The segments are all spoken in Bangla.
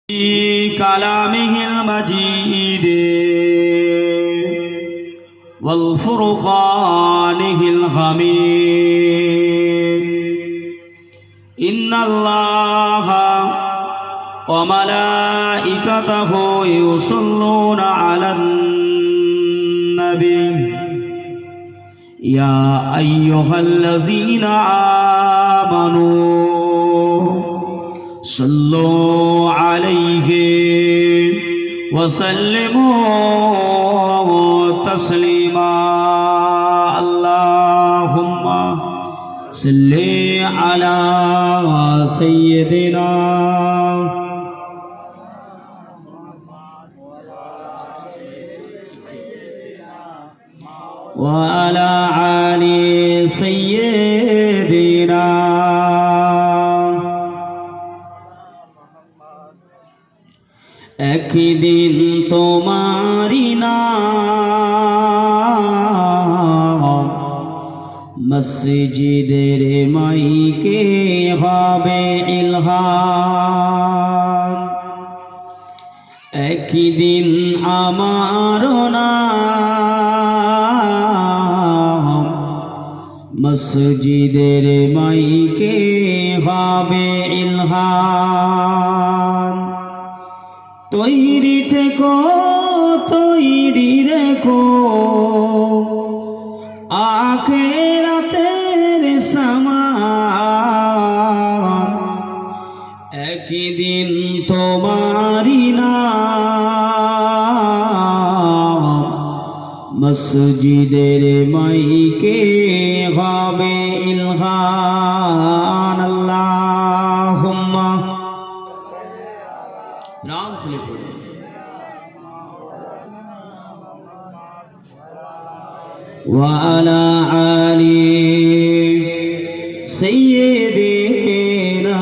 في كلامه المجيد والفرقانه الحميد إن الله وملائكته يصلون على النبي يا أيها الذين آمنوا صلوا عليه وسلموا تسليما اللهم صل على سيدنا وعلى آل سيدنا একদিন তোমারি নাম মসজিদের মাইকে হবে ইলহাম একদিন আমার নাম মসজিদের মাইকে হবে ইলহাম তৈরি থেকো তৈরি রেখো আখিরাতের সামান একদিন তোমারি নাম মসজিদের মাইকে হবে ইলহান আল্লাহুম্মা নাম খুলে পড়ুন وعلى آل سيدنا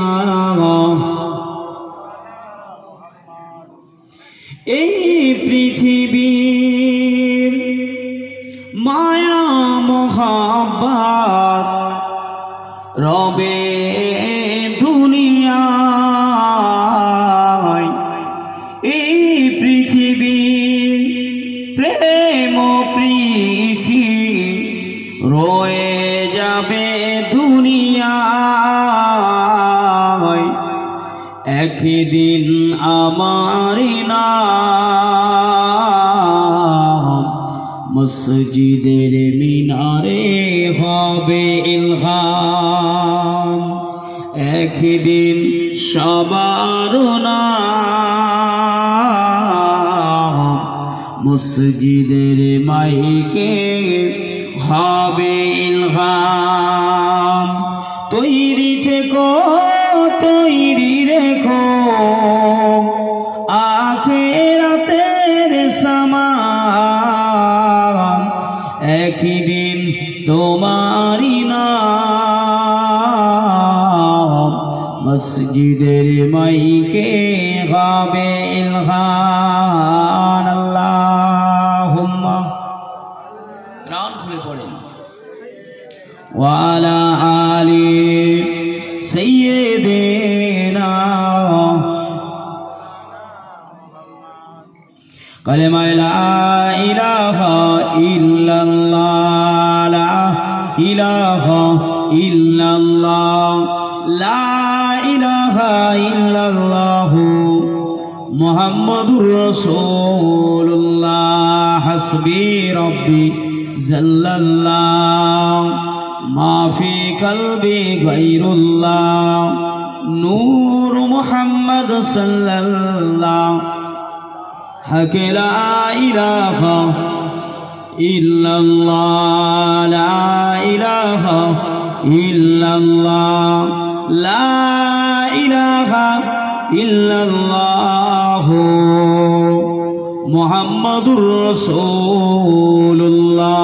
এই পৃথিবীর মায়া মোহাব্বত রবে দুনিয়া এই পৃথিবীর প্রেম প্রীতি রয়ে যাবে দুনিয়ায় একদিন আমার নাম মসজিদের মিনারে হবে ইলহাম একদিন সবার নাম মসজিদের মাইকে হবে ইলহাম তৈরি থেকো তৈরি রেখো আখিরাতের সামান একদিন তোমারি নাম মসজিদের মাইকে হবে ইলহান আল্লাহুম্মা প্রাণ খুলে পড়েন ওয়ালা আলি সাইয়্যিদিনা কালেমা লা ইলাহা ইল্লাল্লাহ লা ইলাহা ইল্লাল্লাহ লা ইলাহা ইল্লাল্লাহ মুহাম্মাদুর রাসূলুল্লাহ হাসবি রব্বি জাল্লাল্লাহ মা ফি কলবি গায়রুল্লাহ নূর মুহাম্মদ সাল্লাল্লাহ হক লা ইলাহা ইল্লাল্লাহ লা ইলাহা ইল্লাল্লাহ লা ইলাহা ইল্লাল্লাহ মুহাম্মাদুর রাসূলুল্লাহ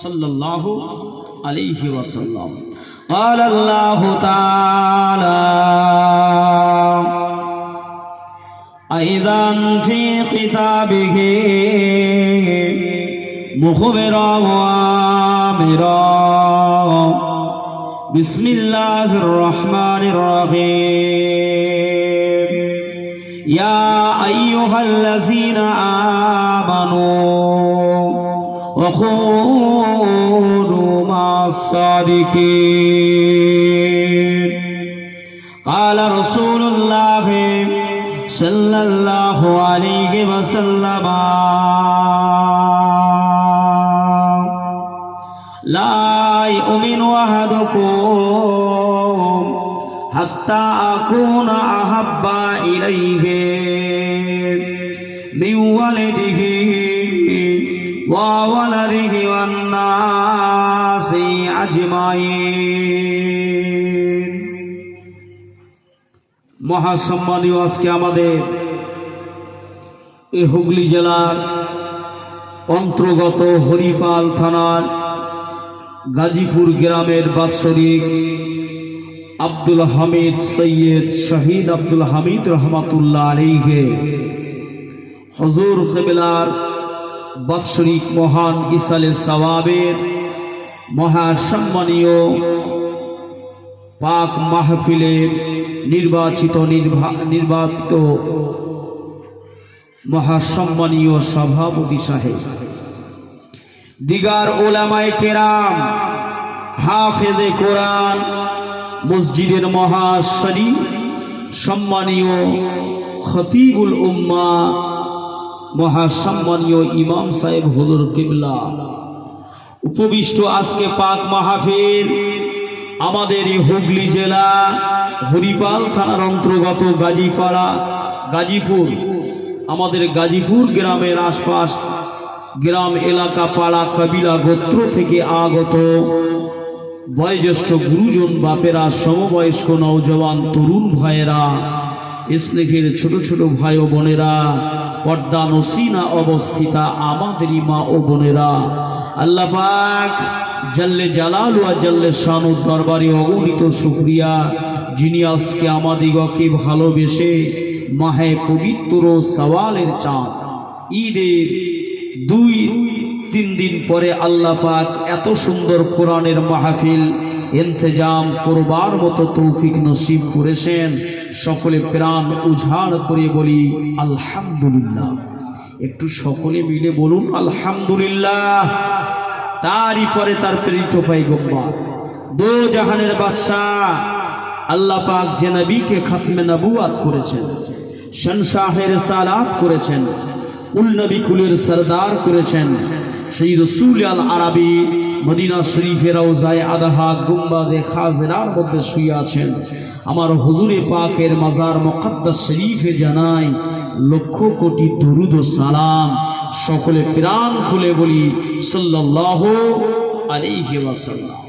সাল্লাল্লাহু আলাইহি ওয়াসাল্লাম قال الله تعالى أيضا في خطابه مخبرا وآمرا بسم الله الرحمن الرحيم ইয়া আইয়ুহাল্লাযীনা আমানু ওয়া কুনু মা'আস সাদিকিন। ক্বালা রাসূলুল্লাহ সাল্লাল্লাহু আলাইহি ওয়াসাল্লাম লা ইউমিনু আহাদুকুম হাত্তা আকুনা আহাব্বা ইলাইহি মিন ওয়ালিদিহি ওয়া ওয়ালাদিহি ওয়ান নাসি আজমাইন। মহাসম্মানীয় আজকে আমাদের এই হুগলি জেলার অন্তর্গত হরিপাল থানার গাজীপুর গ্রামের বাৎসরিক আব্দুল হামিদ সৈয়দ শহীদ আব্দুল হামিদ রহমাতুল্লাহ আলাইহি হুজুর কিবলার বাৎসরিক মহান ইসালে সওয়াবের মহাসম্মানীয় পাক মাহফিলের নির্বাচিত মহাসম্মানীয় সভাপতি সাহেব, দিগার উলামায়ে কেরাম, হাফেজে কোরআন, মসজিদের মহাশরীফ, সম্মানীয় খতিবুল উম্মাহ, মহাসম্মানীয় ইমাম সাহেব হুজুর কিবলা, উপবিষ্ট আজকে পাক মাহফিল আমাদের এই হুগলি জেলা হরিপাল থানার অন্তর্গত গাজীপুর, আমাদের গাজীপুর গ্রামের আশপাশ গ্রাম এলাকা পাড়া কবিলা গোত্র থেকে আগত বয়োজ্যেষ্ঠ গুরুজন বাপেরা, সমবয়স্ক নওজওয়ান তরুণ ভাইয়েরা, ইসলামের ছোট ছোট ভাই ও বোনেরা, পর্দা নসিনা অবস্থিতা আমাদেরই মা ও বোনেরা, আল্লাহ পাক জাল্লে জালাল ওয়া জাল্লে শানুর দরবারে অগণিত শুকরিয়া, যিনি আজকে আমাদিগকে ভালোবেসে মাহে পবিত্র সওয়ালের চাঁদ ঈদের 2-3 দিন পরে আল্লাহ পাক এত সুন্দর কোরআনের মাহফিল ইন্তজাম করবার মতো তৌফিক নসিব করেছেন। সকলে প্রাণ উজাড় করে বলি আলহামদুলিল্লাহ। একটু সকলে মিলে বলুন আলহামদুলিল্লাহ। তারই পরে তার প্রেরিত পয়গম্বর দো জাহানের বাদশাহ আল্লাহ পাক যে নবীকে খাতমে নবুয়াত করেছেন, শানশাহে রিসালাত করেছেন, কুল নবী কুলের সরদার করেছেন, সেই রাসূল আল আরবি মদিনা শরীফের রওজায়ে আদহা গুম্বাদে খাজরার মধ্যে শুয়ে আছেন। আমার হুজুরে পাকের মাজার মুকদ্দাস শরীফে জানাই লক্ষ কোটি দরুদ ও সালাম। সকলে প্রাণ খুলে বলি সাল্লাল্লাহু আলাইহি ওয়াসাল্লাম।